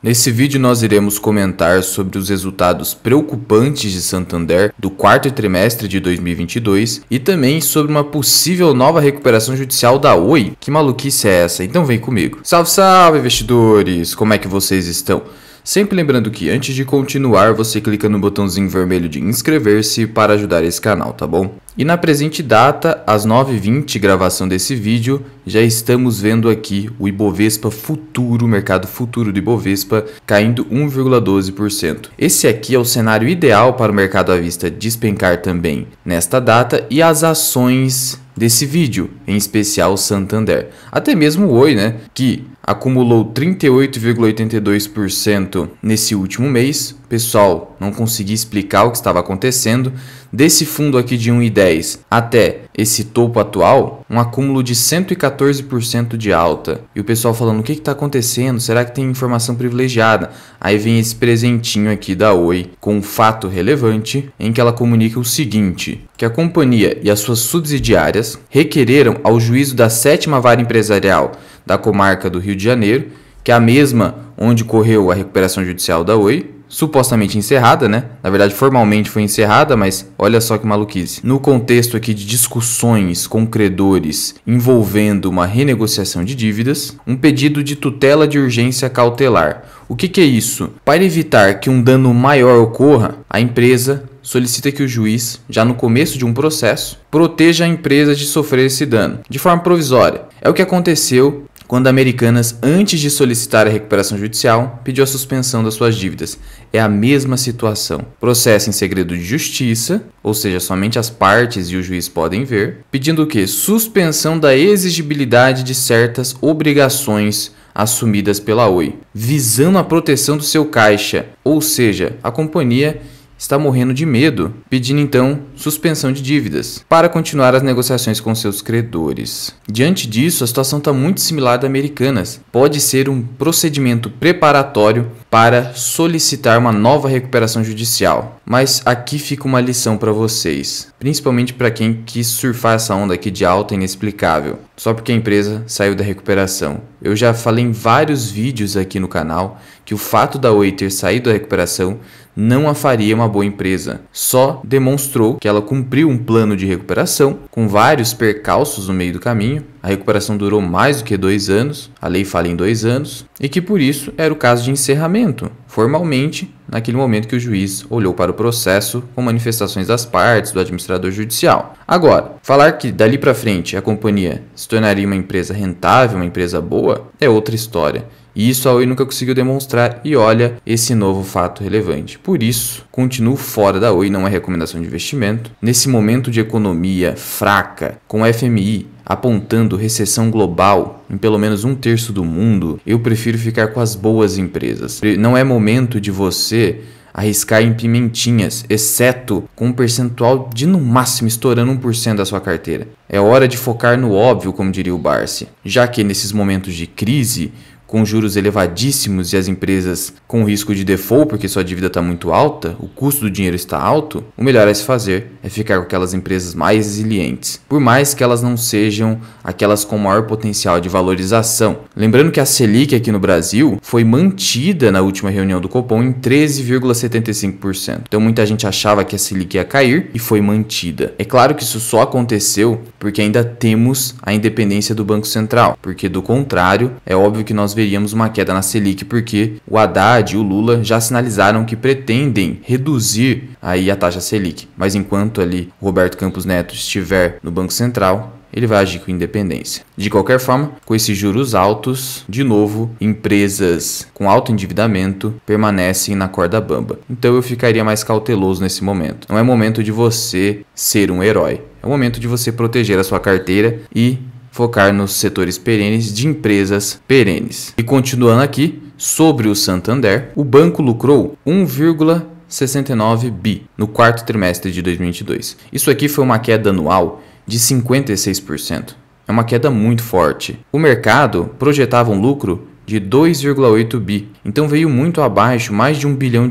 Nesse vídeo nós iremos comentar sobre os resultados preocupantes de Santander do quarto trimestre de 2022 e também sobre uma possível nova recuperação judicial da Oi. Que maluquice é essa? Então vem comigo. Salve, salve investidores! Como é que vocês estão? Sempre lembrando que antes de continuar, você clica no botãozinho vermelho de inscrever-se para ajudar esse canal, tá bom? E na presente data, às 9h20, gravação desse vídeo, já estamos vendo aqui o Ibovespa futuro, o mercado futuro do Ibovespa, caindo 1,12%. Esse aqui é o cenário ideal para o mercado à vista despencar também nesta data e as ações desse vídeo, em especial o Santander. Até mesmo o Oi, né, que acumulou 38,82% nesse último mês. Pessoal, não consegui explicar o que estava acontecendo. Desse fundo aqui de 1,10 até esse topo atual, um acúmulo de 114% de alta. E o pessoal falando, o que está acontecendo? Será que tem informação privilegiada? Aí vem esse presentinho aqui da Oi com um fato relevante em que ela comunica o seguinte, que a companhia e as suas subsidiárias requereram ao juízo da 7ª Vara Empresarial da comarca do Rio de Janeiro, que é a mesma onde correu a recuperação judicial da Oi, supostamente encerrada, né? Na verdade, formalmente foi encerrada, mas olha só que maluquice. No contexto aqui de discussões com credores envolvendo uma renegociação de dívidas, um pedido de tutela de urgência cautelar. O que é isso? Para evitar que um dano maior ocorra, a empresa solicita que o juiz, já no começo de um processo, proteja a empresa de sofrer esse dano, de forma provisória. É o que aconteceu quando a Americanas, antes de solicitar a recuperação judicial, pediu a suspensão das suas dívidas. É a mesma situação. Processo em segredo de justiça, ou seja, somente as partes e o juiz podem ver, pedindo o quê? Suspensão da exigibilidade de certas obrigações assumidas pela Oi, visando a proteção do seu caixa, ou seja, a companhia está morrendo de medo, pedindo então suspensão de dívidas para continuar as negociações com seus credores. Diante disso, a situação está muito similar à da Americanas. Pode ser um procedimento preparatório para solicitar uma nova recuperação judicial. Mas aqui fica uma lição para vocês, principalmente para quem quis surfar essa onda aqui de alta inexplicável, só porque a empresa saiu da recuperação. Eu já falei em vários vídeos aqui no canal que o fato da Oi ter saído da recuperação não a faria uma boa empresa. Só demonstrou que ela cumpriu um plano de recuperação com vários percalços no meio do caminho. A recuperação durou mais do que 2 anos, a lei fala em 2 anos, e que por isso era o caso de encerramento, formalmente, naquele momento que o juiz olhou para o processo com manifestações das partes do administrador judicial. Agora, falar que dali para frente a companhia se tornaria uma empresa rentável, uma empresa boa, é outra história. E isso a Oi nunca conseguiu demonstrar e olha esse novo fato relevante. Por isso, continuo fora da Oi, não é recomendação de investimento. Nesse momento de economia fraca, com o FMI apontando recessão global em pelo menos 1/3 do mundo, eu prefiro ficar com as boas empresas. Não é momento de você arriscar em pimentinhas, exceto com um percentual de no máximo estourando 1% da sua carteira. É hora de focar no óbvio, como diria o Barsi, já que nesses momentos de crise, com juros elevadíssimos e as empresas com risco de default porque sua dívida está muito alta, o custo do dinheiro está alto, o melhor a se fazer é ficar com aquelas empresas mais resilientes, por mais que elas não sejam aquelas com maior potencial de valorização. Lembrando que a Selic aqui no Brasil foi mantida na última reunião do Copom em 13,75%. Então muita gente achava que a Selic ia cair e foi mantida. É claro que isso só aconteceu porque ainda temos a independência do Banco Central, porque do contrário, é óbvio que nós veríamos uma queda na Selic, porque o Haddad e o Lula já sinalizaram que pretendem reduzir aí a taxa Selic. Mas enquanto ali o Roberto Campos Neto estiver no Banco Central, ele vai agir com independência. De qualquer forma, com esses juros altos, de novo, empresas com alto endividamento permanecem na corda bamba. Então eu ficaria mais cauteloso nesse momento. Não é momento de você ser um herói. É o momento de você proteger a sua carteira e focar nos setores perenes de empresas perenes. E continuando aqui, sobre o Santander, o banco lucrou 1,69 bi no quarto trimestre de 2022. Isso aqui foi uma queda anual de 56%. É uma queda muito forte. O mercado projetava um lucro de 2,8 bi, então veio muito abaixo, mais de R$1 bilhão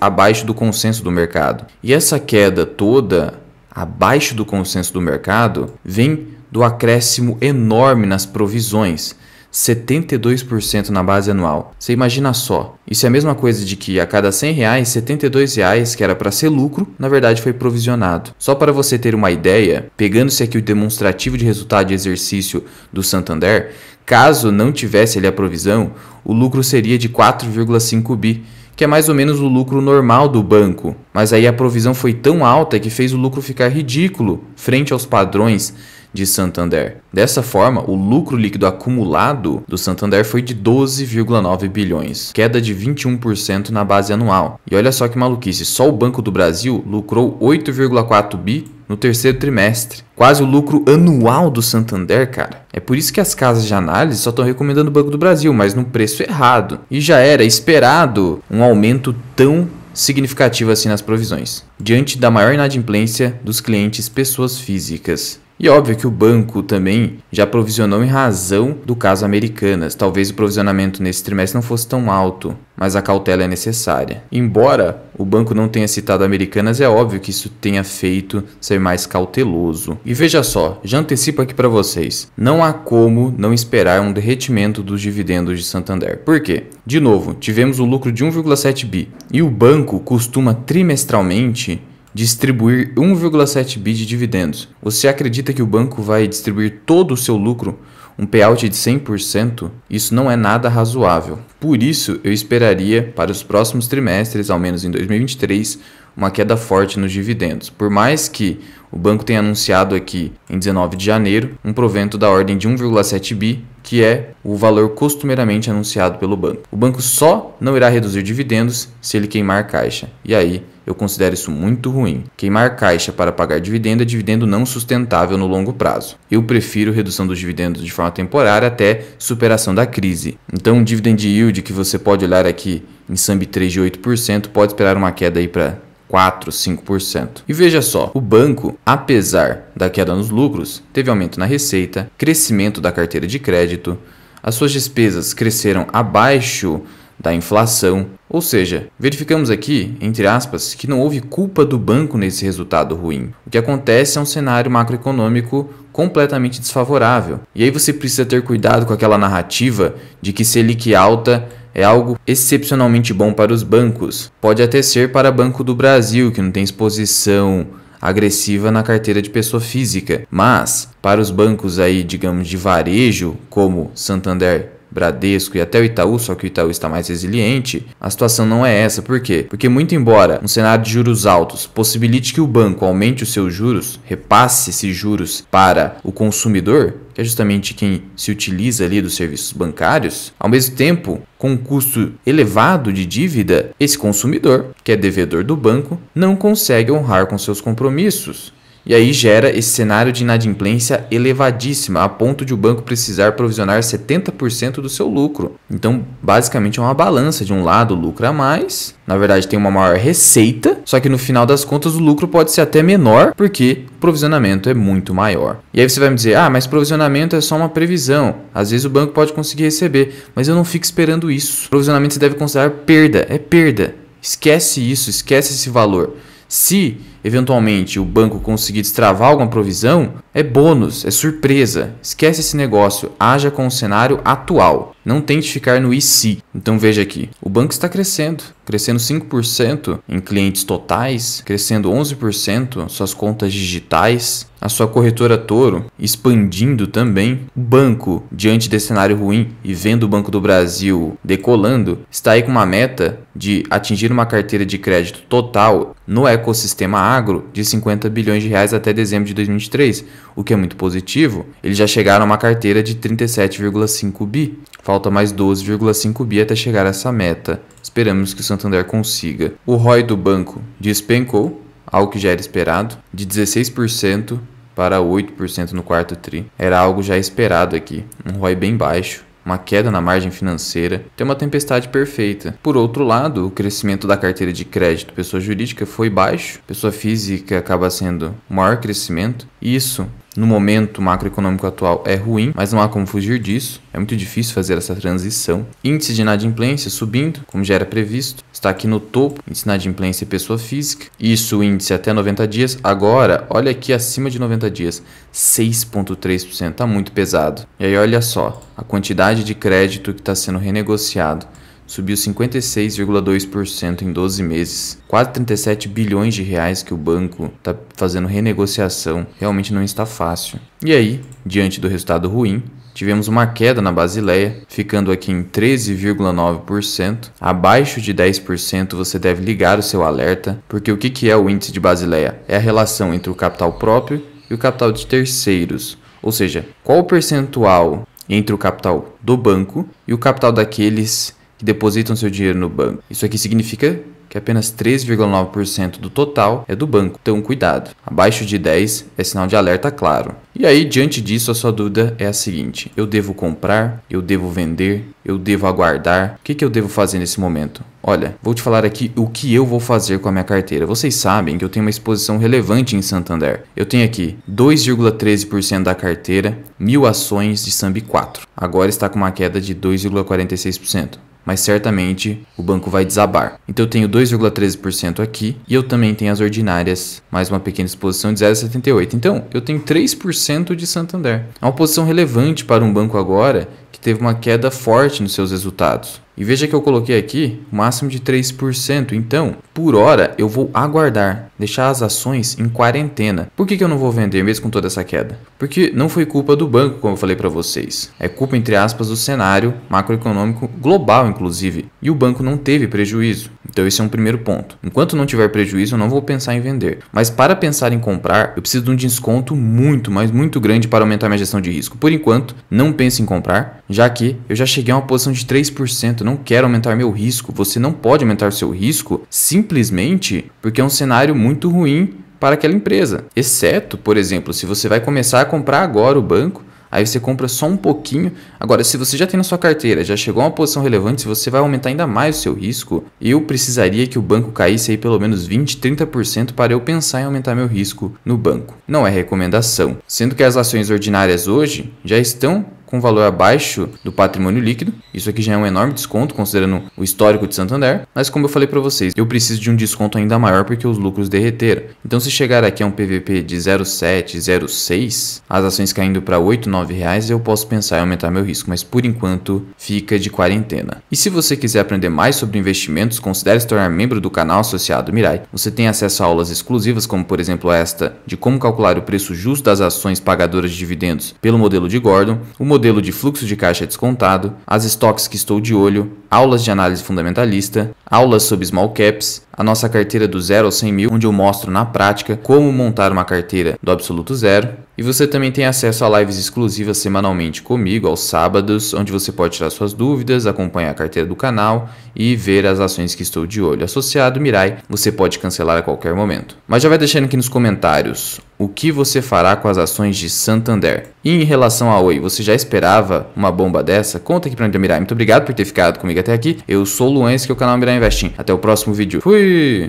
abaixo do consenso do mercado. E essa queda toda, abaixo do consenso do mercado, vem do acréscimo enorme nas provisões. 72% na base anual. Você imagina só, isso é a mesma coisa de que a cada R$100, R$72 que era para ser lucro, na verdade foi provisionado. Só para você ter uma ideia, pegando-se aqui o demonstrativo de resultado de exercício do Santander, caso não tivesse ali a provisão, o lucro seria de 4,5 bi, que é mais ou menos o lucro normal do banco. Mas aí a provisão foi tão alta que fez o lucro ficar ridículo frente aos padrões de Santander. Dessa forma, o lucro líquido acumulado do Santander foi de 12,9 bilhões, queda de 21% na base anual. E olha só que maluquice, só o Banco do Brasil lucrou 8,4 bi no terceiro trimestre. Quase o lucro anual do Santander, cara. É por isso que as casas de análise só estão recomendando o Banco do Brasil, mas no preço errado. E já era esperado um aumento tão significativo assim nas provisões, diante da maior inadimplência dos clientes pessoas físicas. E óbvio que o banco também já provisionou em razão do caso Americanas. Talvez o provisionamento nesse trimestre não fosse tão alto, mas a cautela é necessária. Embora o banco não tenha citado Americanas, é óbvio que isso tenha feito ser mais cauteloso. E veja só, já antecipo aqui para vocês, não há como não esperar um derretimento dos dividendos de Santander. Por quê? De novo, tivemos o lucro de 1,7 bi e o banco costuma trimestralmente distribuir 1,7 bi de dividendos. Você acredita que o banco vai distribuir todo o seu lucro, um payout de 100%? Isso não é nada razoável. Por isso, eu esperaria para os próximos trimestres, ao menos em 2023, uma queda forte nos dividendos. Por mais que o banco tenha anunciado aqui em 19 de janeiro um provento da ordem de 1,7 bi, que é o valor costumeiramente anunciado pelo banco. O banco só não irá reduzir dividendos se ele queimar caixa. E aí, eu considero isso muito ruim. Queimar caixa para pagar dividendo é dividendo não sustentável no longo prazo. Eu prefiro redução dos dividendos de forma temporária até superação da crise. Então, um dividend yield que você pode olhar aqui em SAMB3 de 8% pode esperar uma queda aí para 4, 5%. E veja só, o banco, apesar da queda nos lucros, teve aumento na receita, crescimento da carteira de crédito, as suas despesas cresceram abaixo da inflação, ou seja, verificamos aqui, entre aspas, que não houve culpa do banco nesse resultado ruim. O que acontece é um cenário macroeconômico completamente desfavorável. E aí você precisa ter cuidado com aquela narrativa de que Selic alta é algo excepcionalmente bom para os bancos. Pode até ser para Banco do Brasil, que não tem exposição agressiva na carteira de pessoa física, mas para os bancos aí, digamos, de varejo, como Santander, Bradesco e até o Itaú, só que o Itaú está mais resiliente, a situação não é essa. Por quê? Porque muito embora um cenário de juros altos possibilite que o banco aumente os seus juros, repasse esses juros para o consumidor, que é justamente quem se utiliza ali dos serviços bancários, ao mesmo tempo, com um custo elevado de dívida, esse consumidor, que é devedor do banco, não consegue honrar com seus compromissos. E aí gera esse cenário de inadimplência elevadíssima, a ponto de o banco precisar provisionar 70% do seu lucro. Então, basicamente é uma balança. De um lado, lucra mais, na verdade tem uma maior receita, só que no final das contas o lucro pode ser até menor, porque o provisionamento é muito maior. E aí você vai me dizer, mas provisionamento é só uma previsão. Às vezes o banco pode conseguir receber, mas eu não fico esperando isso. Provisionamento você deve considerar perda, é perda. Esquece isso, esquece esse valor. Se, eventualmente, o banco conseguir destravar alguma provisão, é bônus, é surpresa. Esquece esse negócio, haja com o cenário atual. Não tente ficar no e se. Então veja aqui, o banco está crescendo 5% em clientes totais, crescendo 11% suas contas digitais, a sua corretora Toro expandindo também. O banco, diante desse cenário ruim e vendo o Banco do Brasil decolando, está aí com uma meta de atingir uma carteira de crédito total no ecossistema agro de 50 bilhões de reais até dezembro de 2023, o que é muito positivo. Eles já chegaram a uma carteira de 37,5 bi. Falta mais 12,5 bi até chegar a essa meta. Esperamos que o Santander consiga. O ROI do banco despencou, algo que já era esperado, de 16% para 8% no quarto tri. Era algo já esperado aqui, um ROI bem baixo, uma queda na margem financeira, tem uma tempestade perfeita. Por outro lado, o crescimento da carteira de crédito pessoa jurídica foi baixo, pessoa física acaba sendo o maior crescimento, e isso No momento macroeconômico atual é ruim, mas não há como fugir disso. É muito difícil fazer essa transição. Índice de inadimplência subindo, como já era previsto. Está aqui no topo, índice de inadimplência pessoa física. Isso, o índice até 90 dias. Agora, olha aqui acima de 90 dias, 6,3%. Está muito pesado. E aí olha só, a quantidade de crédito que está sendo renegociado. Subiu 56,2% em 12 meses. Quase 37 bilhões de reais que o banco está fazendo renegociação. Realmente não está fácil. E aí, diante do resultado ruim, tivemos uma queda na Basileia, ficando aqui em 13,9%. Abaixo de 10% você deve ligar o seu alerta, porque o que é o índice de Basileia? É a relação entre o capital próprio e o capital de terceiros. Ou seja, qual o percentual entre o capital do banco e o capital daqueles que depositam seu dinheiro no banco. Isso aqui significa que apenas 13,9% do total é do banco. Então, cuidado. Abaixo de 10 é sinal de alerta claro. E aí, diante disso, a sua dúvida é a seguinte: eu devo comprar? Eu devo vender? Eu devo aguardar? O que eu devo fazer nesse momento? Olha, vou te falar aqui o que eu vou fazer com a minha carteira. Vocês sabem que eu tenho uma exposição relevante em Santander. Eu tenho aqui 2,13% da carteira, 1.000 ações de SAMB 4. Agora está com uma queda de 2,46%. Mas certamente o banco vai desabar. Então eu tenho 2,13% aqui e eu também tenho as ordinárias, mais uma pequena exposição de 0,78%. Então eu tenho 3% de Santander. É uma posição relevante para um banco agora que teve uma queda forte nos seus resultados. E veja que eu coloquei aqui o máximo de 3%. Então, por hora, eu vou aguardar, deixar as ações em quarentena. Por que eu não vou vender mesmo com toda essa queda? Porque não foi culpa do banco, como eu falei para vocês. É culpa, entre aspas, do cenário macroeconômico global, inclusive. E o banco não teve prejuízo. Então esse é um primeiro ponto. Enquanto não tiver prejuízo, eu não vou pensar em vender. Mas para pensar em comprar, eu preciso de um desconto muito, mas muito grande para aumentar minha gestão de risco. Por enquanto, não pense em comprar, já que eu já cheguei a uma posição de 3%. Não quero aumentar meu risco. Você não pode aumentar o seu risco simplesmente porque é um cenário muito ruim para aquela empresa. Exceto, por exemplo, se você vai começar a comprar agora o banco, aí você compra só um pouquinho. Agora, se você já tem na sua carteira, já chegou a uma posição relevante, se você vai aumentar ainda mais o seu risco, eu precisaria que o banco caísse aí pelo menos 20, 30% para eu pensar em aumentar meu risco no banco. Não é recomendação. Sendo que as ações ordinárias hoje já estão com valor abaixo do patrimônio líquido. Isso aqui já é um enorme desconto, considerando o histórico de Santander. Mas como eu falei para vocês, eu preciso de um desconto ainda maior porque os lucros derreteram. Então, se chegar aqui a um PVP de 0,7, 0,6, as ações caindo para R$ 8, R$ 9, eu posso pensar em aumentar meu risco. Mas, por enquanto, fica de quarentena. E se você quiser aprender mais sobre investimentos, considere se tornar membro do canal associado Mirai. Você tem acesso a aulas exclusivas, como, por exemplo, esta de como calcular o preço justo das ações pagadoras de dividendos pelo modelo de Gordon, o modelo de fluxo de caixa descontado, as estoques que estou de olho, aulas de análise fundamentalista, aulas sobre small caps, a nossa carteira do 0 ao 100 mil, onde eu mostro na prática como montar uma carteira do absoluto zero. E você também tem acesso a lives exclusivas semanalmente comigo, aos sábados, onde você pode tirar suas dúvidas, acompanhar a carteira do canal e ver as ações que estou de olho. Associado Mirai, você pode cancelar a qualquer momento. Mas já vai deixando aqui nos comentários o que você fará com as ações de Santander. E em relação a Oi, você já esperava uma bomba dessa? Conta aqui pra mim, Mirai. Muito obrigado por ter ficado comigo até aqui. Eu sou o Luan, esse que é o canal Mirai Investing. Até o próximo vídeo. Fui!